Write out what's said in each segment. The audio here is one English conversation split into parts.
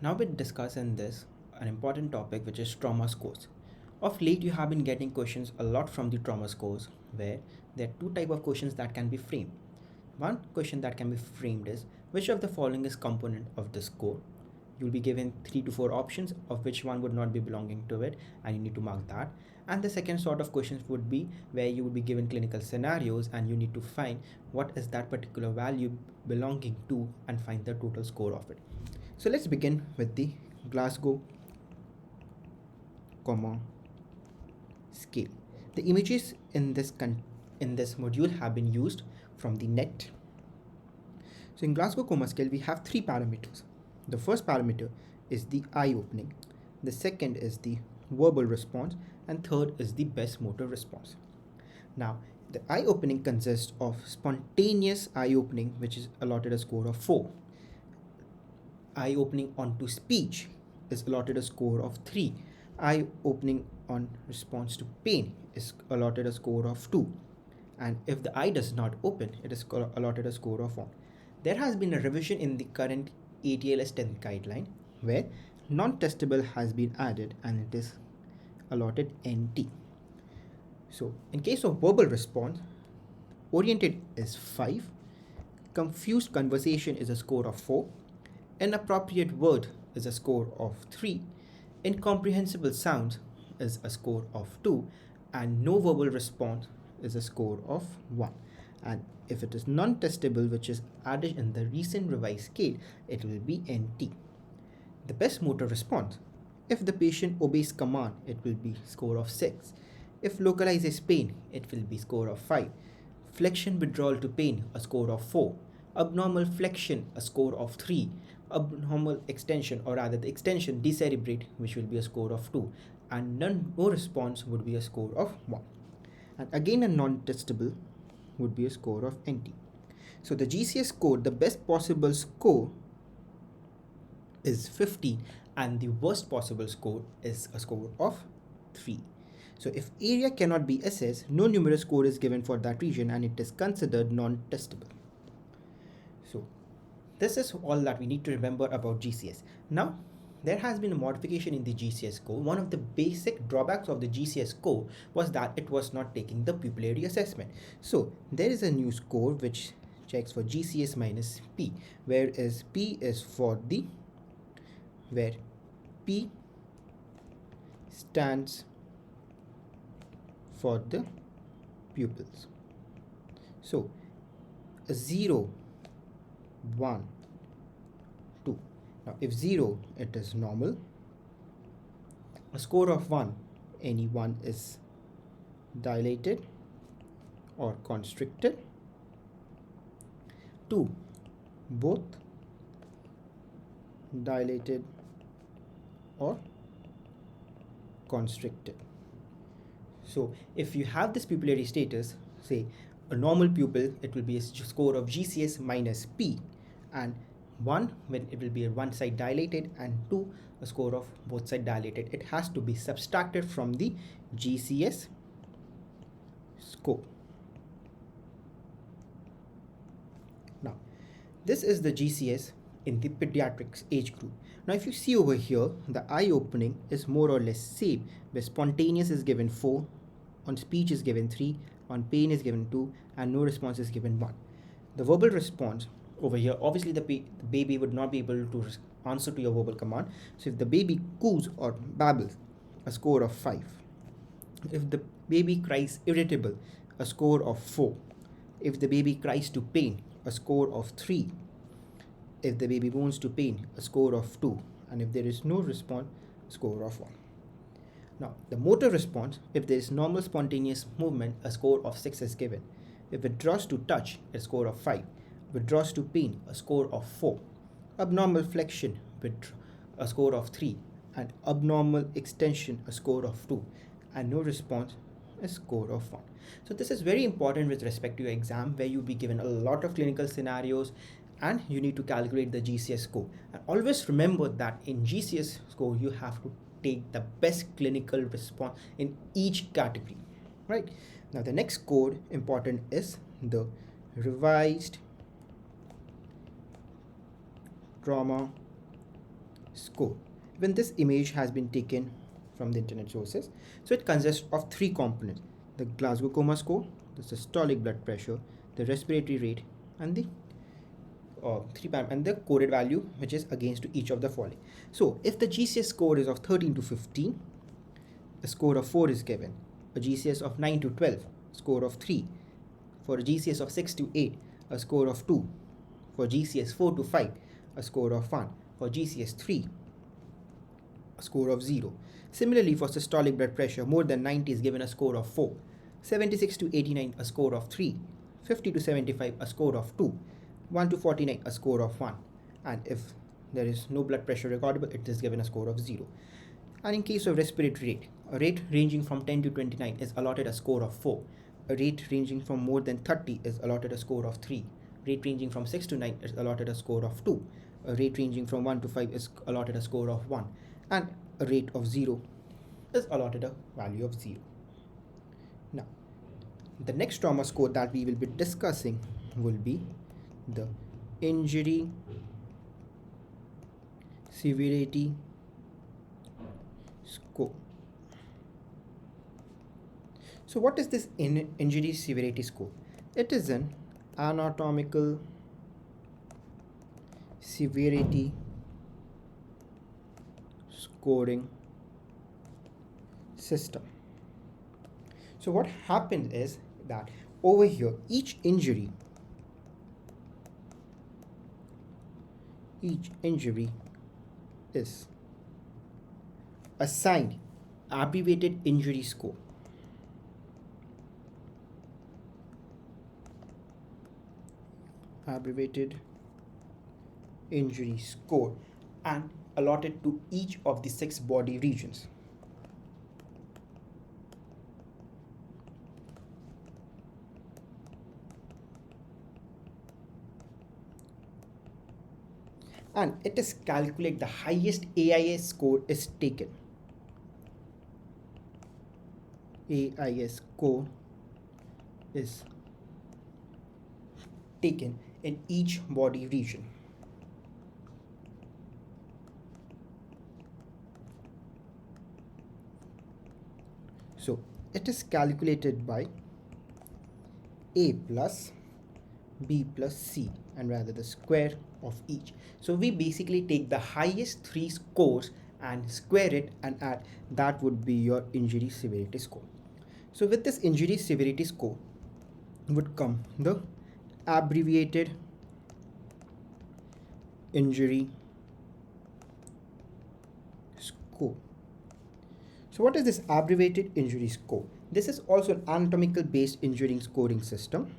Now we'll discuss in this an important topic which is trauma scores. Of late you have been getting questions a lot from the trauma scores where there are two type of questions that can be framed. One question that can be framed is which of the following is component of the score. You'll be given 3 to 4 options of which one would not be belonging to it and you need to mark that. And the second sort of questions would be where you would be given clinical scenarios and you need to find what is that particular value belonging to and find the total score of it. So let's begin with the Glasgow comma scale. The images in this module have been used from the net. So in Glasgow comma scale we have three parameters. The first parameter is the eye opening, the second is the verbal response, and third is the best motor response. Now the eye opening consists of spontaneous eye opening, which is allotted a score of 4. Eye opening onto speech is allotted a score of 3. Eye opening on response to pain is allotted a score of 2. And if the eye does not open, it is allotted a score of 1. There has been a revision in the current ATLS 10th guideline where non-testable has been added and it is allotted NT. So in case of verbal response, oriented is 5, confused conversation is a score of 4, inappropriate word is a score of 3, incomprehensible sounds is a score of 2, and no verbal response is a score of 1. And if it is non-testable, which is added in the recent revised scale, it will be NT. The best motor response. If the patient obeys command, it will be score of 6. If localizes pain, it will be score of 5. Flexion withdrawal to pain, a score of 4. Abnormal flexion, a score of 3. Abnormal extension, or rather the extension decerebrate, which will be a score of 2. And no response would be a score of 1. And again a non-testable would be a score of NT. So the GCS score, the best possible score is 15 and the worst possible score is a score of 3. So if area cannot be assessed, no numeric score is given for that region and it is considered non-testable. So this is all that we need to remember about GCS. Now, there has been a modification in the GCS score. One of the basic drawbacks of the GCS score was that it was not taking the pupillary assessment. So there is a new score which checks for GCS minus P, whereas P is for the, where P stands for the pupils. So a 0, 1, 2. Now if 0, it is normal. A score of 1, any one is dilated or constricted. 2, both dilated or constricted. So if you have this pupillary status, say a normal pupil, it will be a score of GCS minus P, and 1 when it will be a one side dilated, and 2 a score of both side dilated. It has to be subtracted from the GCS score. Now this is the GCS in the pediatrics age group. Now if you see over here, the eye opening is more or less same, where spontaneous is given 4, on speech is given 3, on pain is given 2, and no response is given 1. The verbal response over here, obviously the baby would not be able to answer to your verbal command. So if the baby coos or babbles, a score of 5. If the baby cries irritable, a score of 4. If the baby cries to pain, a score of 3. If the baby moans to pain, a score of 2. And if there is no response, a score of 1. Now, the motor response, if there is normal spontaneous movement, a score of 6 is given. If it draws to touch, a score of 5. If it draws to pain, a score of 4. Abnormal flexion, with a score of 3. And abnormal extension, a score of 2. And no response, a score of 1. So this is very important with respect to your exam, where you'll be given a lot of clinical scenarios and you need to calculate the GCS score. And always remember that in GCS score, you have to take the best clinical response in each category, right? Now the next code important is the revised trauma score. When this image has been taken from the internet sources, so it consists of three components: the Glasgow Coma score, the systolic blood pressure, the respiratory rate, and the and the coded value which is against to each of the following. So if the GCS score is of 13 to 15, a score of 4 is given. A GCS of 9 to 12, score of 3. For a GCS of 6 to 8, a score of 2. For GCS 4 to 5, a score of 1. For GCS 3, a score of 0. Similarly, for systolic blood pressure, more than 90 is given a score of 4. 76 to 89, a score of 3. 50 to 75, a score of 2. 1 to 49, a score of 1. And if there is no blood pressure recordable, it is given a score of 0. And in case of respiratory rate, a rate ranging from 10 to 29 is allotted a score of 4. A rate ranging from more than 30 is allotted a score of 3. Rate ranging from 6 to 9 is allotted a score of 2. A rate ranging from 1 to 5 is allotted a score of 1. And a rate of 0 is allotted a value of 0. Now, the next trauma score that we will be discussing will be the injury severity score. So what is this injury severity score? It is an anatomical severity scoring system. So what happens is that over here each injury is assigned abbreviated injury score. Abbreviated injury score and allotted to each of the 6 body regions. And it is calculated the highest AIS score is taken. AIS score is taken in each body region. So it is calculated by A plus B plus C, and rather the square of each. So we basically take the highest 3 scores and square it and add. That would be your injury severity score. So with this injury severity score would come the abbreviated injury score. So what is this abbreviated injury score? This is also an anatomical based injury scoring system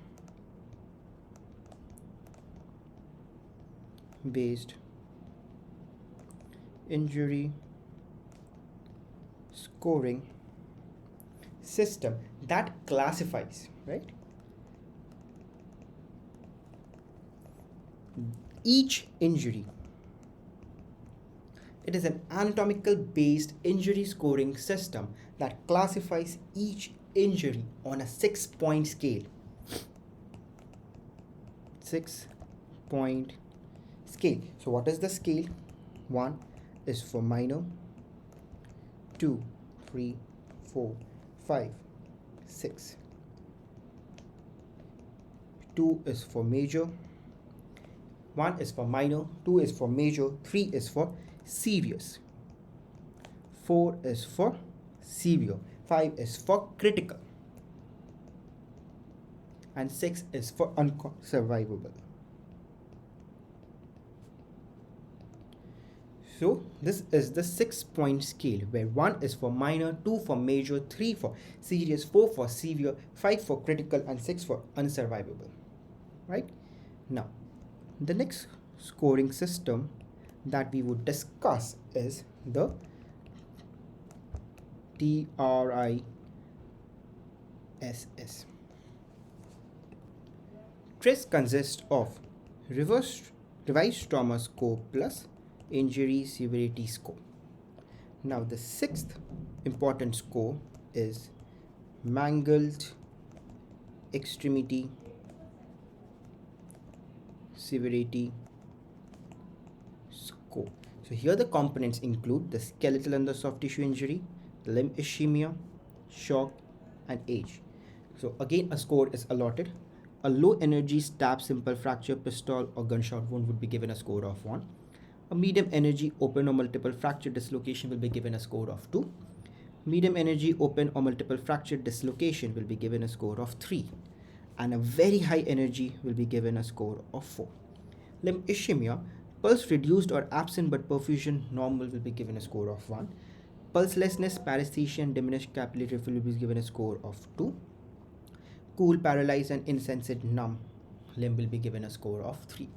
based injury scoring system that classifies, right, each injury. It is an anatomical based injury scoring system that classifies each injury on a 6-point scale. 6-point scale. So what is the scale? 1 is for minor, 2, 3, 4, 5, 6. 2 is for major, 1 is for minor, 2 is for major, 3 is for serious, 4 is for severe, 5 is for critical, and 6 is for unsurvivable. So this is the 6-point scale where 1 is for minor, 2 for major, 3 for serious, 4 for severe, 5 for critical, and 6 for unsurvivable. Right? Now, the next scoring system that we would discuss is the TRISS. TRISS consists of revised trauma score plus injury severity score. Now the 6th important score is mangled extremity severity score. So here the components include the skeletal and the soft tissue injury, limb ischemia, shock, and age. So again, a score is allotted. A low energy stab, simple fracture, pistol, or gunshot wound would be given a score of 1. A medium energy open or multiple fracture dislocation will be given a score of 2. Medium energy open or multiple fracture dislocation will be given a score of 3. And a very high energy will be given a score of 4. Limb ischemia, pulse reduced or absent but perfusion normal will be given a score of 1. Pulselessness, paresthesia, and diminished capillary fill will be given a score of 2. Cool, paralyzed, and insensate numb limb will be given a score of 3.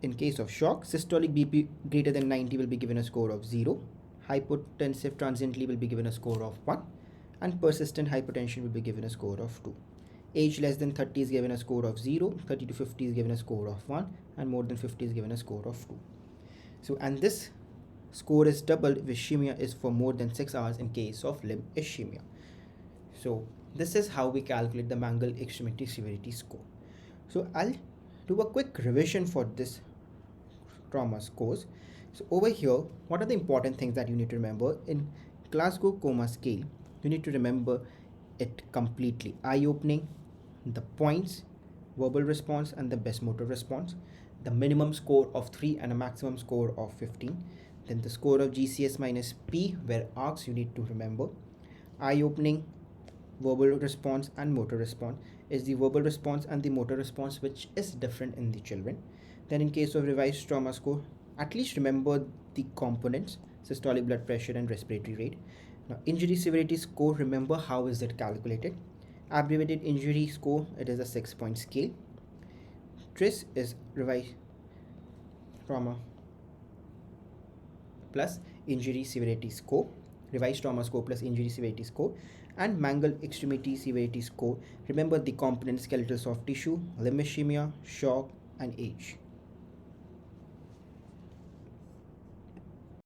In case of shock, systolic BP greater than 90 will be given a score of 0. Hypotensive transiently will be given a score of 1. And persistent hypotension will be given a score of 2. Age less than 30 is given a score of 0, 30 to 50 is given a score of 1, and more than 50 is given a score of 2. So, and this score is doubled if ischemia is for more than 6 hours in case of limb ischemia. So, this is how we calculate the mangled extremity severity score. So, I'll do a quick revision for this trauma scores. So, over here, what are the important things that you need to remember? In Glasgow Coma Scale, you need to remember it completely. Eye opening, the points, verbal response, and the best motor response. The minimum score of 3 and a maximum score of 15. Then the score of GCS minus P, where arcs you need to remember. Eye opening, verbal response, and motor response is the verbal response and the motor response which is different in the children. Then in case of revised trauma score, at least remember the components, systolic blood pressure and respiratory rate. Now injury severity score, remember how is it calculated. Abbreviated injury score, it is a 6-point scale. TRIS is revised trauma plus injury severity score, revised trauma score plus injury severity score, and mangled extremity severity score. Remember the components: skeletal soft tissue, limb ischemia, shock, and age.